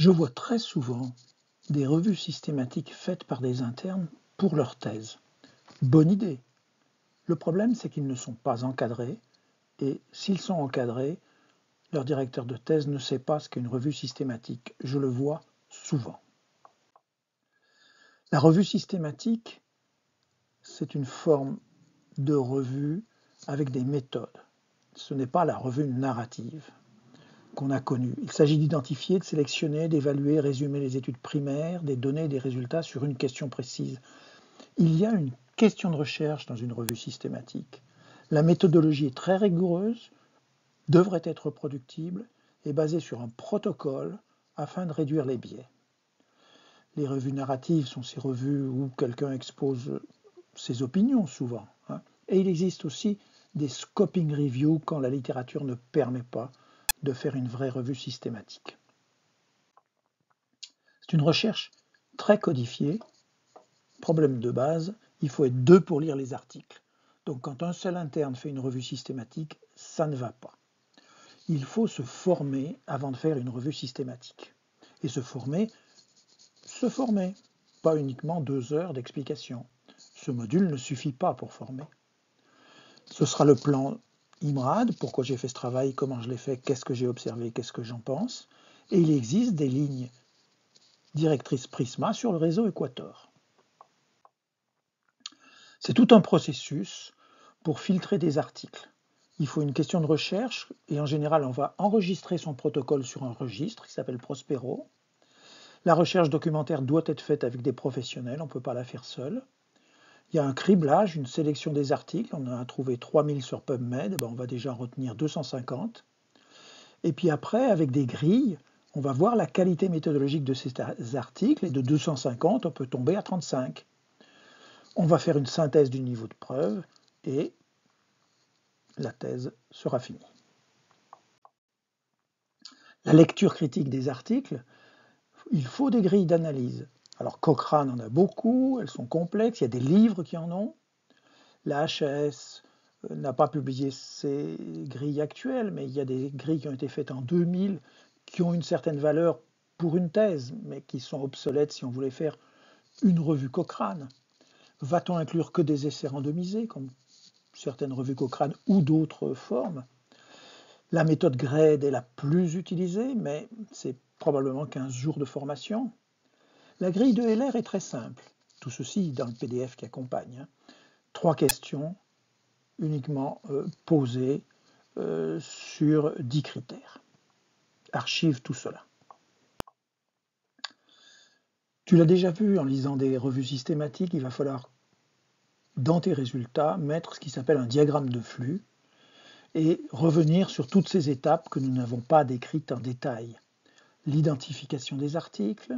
Je vois très souvent des revues systématiques faites par des internes pour leur thèse. Bonne idée. Le problème, c'est qu'ils ne sont pas encadrés, et s'ils sont encadrés, leur directeur de thèse ne sait pas ce qu'est une revue systématique. Je le vois souvent. La revue systématique, c'est une forme de revue avec des méthodes. Ce n'est pas la revue narrative qu'on a connue. Il s'agit d'identifier, de sélectionner, d'évaluer, résumer les études primaires, des données et des résultats sur une question précise. Il y a une question de recherche dans une revue systématique. La méthodologie est très rigoureuse, devrait être reproductible et basée sur un protocole afin de réduire les biais. Les revues narratives sont ces revues où quelqu'un expose ses opinions souvent. Et il existe aussi des scoping reviews quand la littérature ne permet pas de faire une vraie revue systématique. C'est une recherche très codifiée. Problème de base, il faut être deux pour lire les articles. Donc quand un seul interne fait une revue systématique, ça ne va pas. Il faut se former avant de faire une revue systématique. Et se former, pas uniquement 2 heures d'explication. Ce module ne suffit pas pour former. Ce sera le plan IMRAD, pourquoi j'ai fait ce travail, comment je l'ai fait, qu'est-ce que j'ai observé, qu'est-ce que j'en pense. Et il existe des lignes directrices Prisma sur le réseau Équator. C'est tout un processus pour filtrer des articles. Il faut une question de recherche et en général on va enregistrer son protocole sur un registre qui s'appelle Prospero. La recherche documentaire doit être faite avec des professionnels, on ne peut pas la faire seul. Il y a un criblage, une sélection des articles, on en a trouvé 3000 sur PubMed, on va déjà en retenir 250. Et puis après, avec des grilles, on va voir la qualité méthodologique de ces articles, et de 250, on peut tomber à 35. On va faire une synthèse du niveau de preuve, et la thèse sera finie. La lecture critique des articles, il faut des grilles d'analyse. Alors Cochrane en a beaucoup, elles sont complexes, il y a des livres qui en ont. La HAS n'a pas publié ses grilles actuelles, mais il y a des grilles qui ont été faites en 2000, qui ont une certaine valeur pour une thèse, mais qui sont obsolètes si on voulait faire une revue Cochrane. Va-t-on inclure que des essais randomisés, comme certaines revues Cochrane ou d'autres formes? La méthode GRED est la plus utilisée, mais c'est probablement 15 jours de formation. La grille de LR est très simple. Tout ceci dans le PDF qui accompagne. 3 questions uniquement posées sur 10 critères. Archive tout cela. Tu l'as déjà vu en lisant des revues systématiques, il va falloir, dans tes résultats, mettre ce qui s'appelle un diagramme de flux et revenir sur toutes ces étapes que nous n'avons pas décrites en détail. L'identification des articles,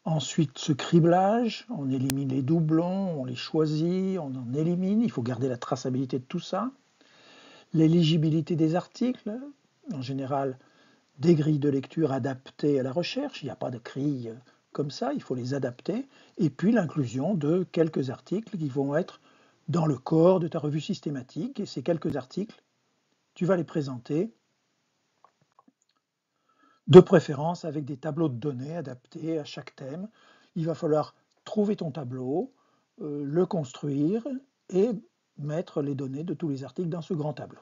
ensuite ce criblage, on élimine les doublons, on les choisit, on en élimine, il faut garder la traçabilité de tout ça. L'éligibilité des articles, en général des grilles de lecture adaptées à la recherche, il n'y a pas de grille comme ça, il faut les adapter, et puis l'inclusion de quelques articles qui vont être dans le corps de ta revue systématique, et ces quelques articles, tu vas les présenter de préférence avec des tableaux de données adaptés à chaque thème. Il va falloir trouver ton tableau, le construire et mettre les données de tous les articles dans ce grand tableau.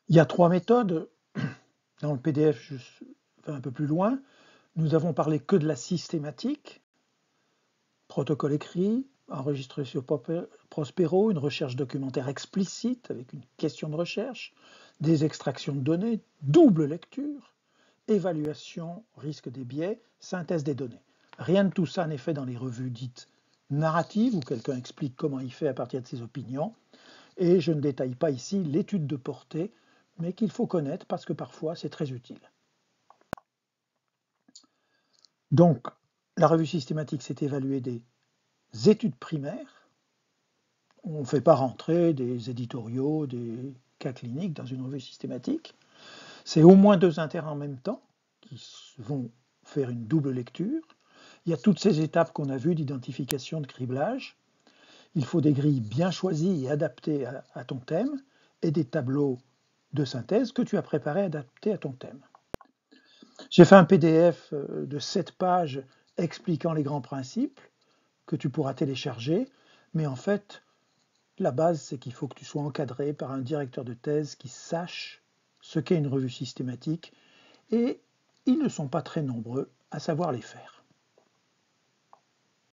Il y a 3 méthodes. Dans le PDF, je vais un peu plus loin. Nous avons parlé que de la systématique, protocole écrit, enregistré sur Prospero, une recherche documentaire explicite avec une question de recherche, des extractions de données, double lecture, évaluation, risque des biais, synthèse des données. Rien de tout ça n'est fait dans les revues dites narratives, où quelqu'un explique comment il fait à partir de ses opinions. Et je ne détaille pas ici l'étude de portée, mais qu'il faut connaître parce que parfois c'est très utile. Donc, la revue systématique, c'est évaluer des études primaires. On ne fait pas rentrer des éditoriaux, des cas cliniques dans une revue systématique. C'est au moins 2 internes en même temps qui vont faire une double lecture. Il y a toutes ces étapes qu'on a vues d'identification, de criblage. Il faut des grilles bien choisies et adaptées à ton thème et des tableaux de synthèse que tu as préparé adapté à ton thème. J'ai fait un PDF de 7 pages expliquant les grands principes que tu pourras télécharger, mais en fait, la base, c'est qu'il faut que tu sois encadré par un directeur de thèse qui sache ce qu'est une revue systématique, et ils ne sont pas très nombreux à savoir les faire.